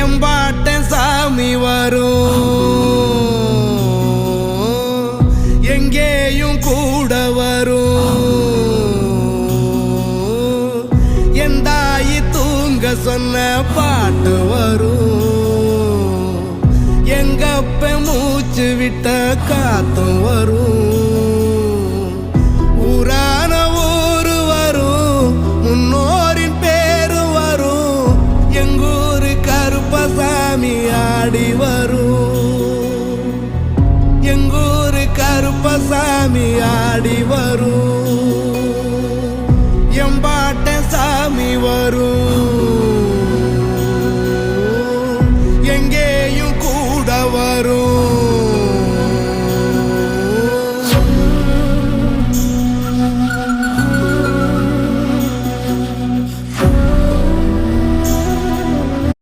எம்பாட்ட சாமி வரும், எங்கேயும் கூட வரும். என் தாயி தூங்க சொன்ன பாட்டு வரும், எங்கப்ப மூச்சு விட்ட காத்தும் வரும். ஊரான ஊரு வரும், முன்னோரின் பேரு வரும். எங்கூரு கருப்பசாமி ஆடி வரும், எங்கூரு கருப்பசாமி ஆடி வரும். எம்பாட்ட சாமி வரும்.